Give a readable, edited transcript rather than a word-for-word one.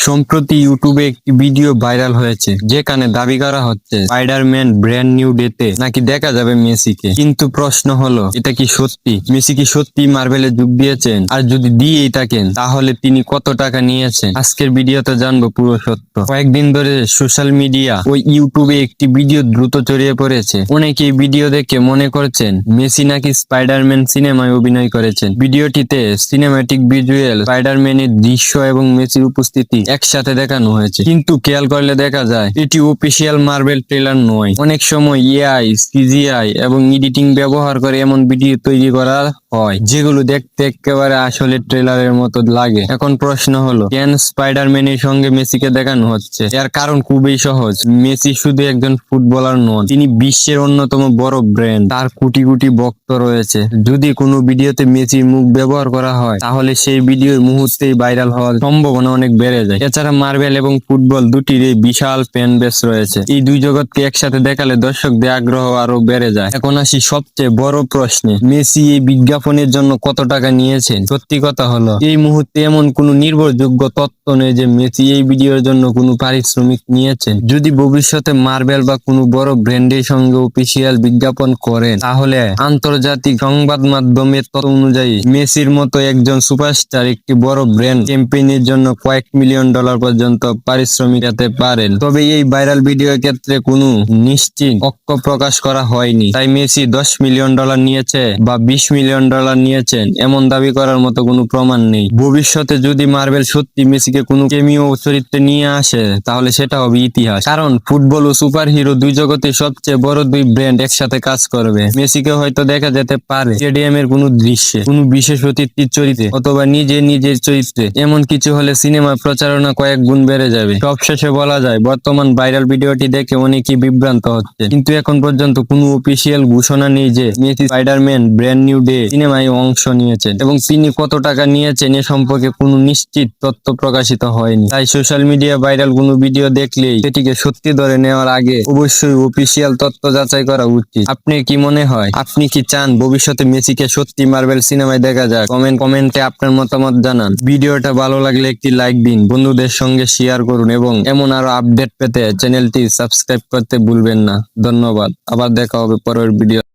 সম্প্রতি ইউটিউবে একটি ভিডিও ভাইরাল হয়েছে যেখানে দাবি করা হচ্ছে স্পাইডারম্যান ব্র্যান্ড নিউ ডেতে নাকি দেখা যাবে মেসিকে। কিন্তু প্রশ্ন হলো, এটা কি সত্যি? মেসি কি সত্যি মার্ভেলে যোগ দিয়েছেন? আর যদি দিয়েই থাকেন তাহলে তিনি কত টাকা নিয়েছেন? আজকের ভিডিওতে জানবো পুরো সত্য। কয়েকদিন ধরে সোশ্যাল মিডিয়া ও ইউটিউবে একটি ভিডিও দ্রুত ছড়িয়ে পড়েছে। অনেকেই ভিডিও দেখে মনে করছেন মেসি নাকি স্পাইডারম্যান সিনেমায় অভিনয় করেছেন। ভিডিওটিতে সিনেম্যাটিক ভিজুয়াল, স্পাইডারম্যানের দৃশ্য এবং মেসির উপস্থিতি একসাথে দেখানো হয়েছে, কিন্তু খেয়াল করলে দেখা যায় এটি অফিসিয়াল মার্বেল ট্রেলার নয়। অনেক সময় এআই, সিজিআই এবং এডিটিং ব্যবহার করে এমন ভিডিও তৈরি করা হয় যেগুলো দেখতে একেবারে আসলে ট্রেলারের মতো লাগে। এখন প্রশ্ন হলো, কেন স্পাইডারম্যানের সঙ্গে মেসিকে দেখানো হচ্ছে? এর কারণ খুবই সহজ। মেসি শুধু একজন ফুটবলার নন, তিনি বিশ্বের অন্যতম বড় ব্র্যান্ড। তার কোটি কোটি ভক্ত রয়েছে। যদি কোনো ভিডিওতে মেসির মুখ ব্যবহার করা হয় তাহলে সেই ভিডিওর মুহূর্তেই ভাইরাল হওয়ার সম্ভাবনা অনেক বেড়ে যায়। এছাড়া মার্বেল এবং ফুটবল দুটিরই বিশাল ফ্যান বেস রয়েছে। এই দুই জগৎকে একসাথে দেখালে দর্শকদের আগ্রহ আরো বেড়ে যায়। এখন আসি সবচেয়ে বড় প্রশ্নে, মেসি এই বিজ্ঞাপনের জন্য কত টাকা নিয়েছেন? সত্যি কথা হলো, এই মুহূর্তে এমন কোনো নির্ভরযোগ্য তথ্য নেই যে মেসি এই ভিডিওর জন্য কোনো পারিশ্রমিক নিয়েছেন। যদি ভবিষ্যতে মার্বেল বা কোনো বড় ব্র্যান্ডের সঙ্গে অফিসিয়াল বিজ্ঞাপন করেন তাহলে আন্তর্জাতিক সংবাদ মাধ্যমের তথ্য অনুযায়ী মেসির মতো একজন সুপারস্টার একটি বড় ব্র্যান্ড ক্যাম্পেইনের জন্য কয়েক মিলিয়ন ডলার পর্যন্ত পারিশ্রমিক পেতে পারেন। তবে এই ভাইরাল ভিডিওর ক্ষেত্রে কোনো নিশ্চিত অক্ষ প্রকাশ করা হয়নি, তাই মেসি 10 মিলিয়ন ডলার নিয়েছে বা 20 মিলিয়ন ডলার নিয়েছেন এমন দাবি করার মতো কোনো প্রমাণ নেই। ভবিষ্যতে যদি মার্বেল সত্যি মেসিকে কোনো ক্যামিও চরিত্রে নিয়ে আসে তাহলে সেটা হবে ইতিহাস, কারণ ফুটবল ও সুপার হিরো দুই জগতে সবচেয়ে বড় দুই ব্র্যান্ড একসাথে কাজ করবে। মেসিকে হয়তো দেখা যেতে পারে স্টেডিয়ামের কোনো দৃশ্যে, কোনো বিশেষ অতিথির চরিত্রে অথবা নিজের চরিত্রে। এমন কিছু হলে সিনেমা প্রচারণা কয়েক গুণ বেড়ে যাবে। সবশেষে বলা যায়, বর্তমান ভাইরাল ভিডিওটি দেখে অনেকেই বিভ্রান্ত হচ্ছে, কিন্তু এখন পর্যন্ত কোনো অফিসিয়াল ঘোষণা নেই যে Messi Spiderman brand new day সিনেমায় অংশ নিয়েছেন এবং তিনি কত টাকা নিয়েছেন এ সম্পর্কে কোনো নিশ্চিত তথ্য প্রকাশিত হয়নি। তাই সোশ্যাল মিডিয়া ভাইরাল কোনো ভিডিও দেখলেই সেটিকে সত্যি ধরে নেওয়ার আগে অবশ্যই অফিসিয়াল তথ্য যাচাই করা উচিত। আপনি কি মনে হয়? আপনি কি চান ভবিষ্যতে মেসিকে সত্যি মার্বেল সিনেমায় দেখা যাক? কমেন্টে আপনার মতামত জানান। ভিডিওটা ভালো লাগলে একটি লাইক দিন, বন্ধুদের সঙ্গে শেয়ার করুন এবং এমন আরো আপডেট পেতে চ্যানেলটি সাবস্ক্রাইব করতে ভুলবেন না। ধন্যবাদ। আবার দেখা হবে পরের ভিডিও।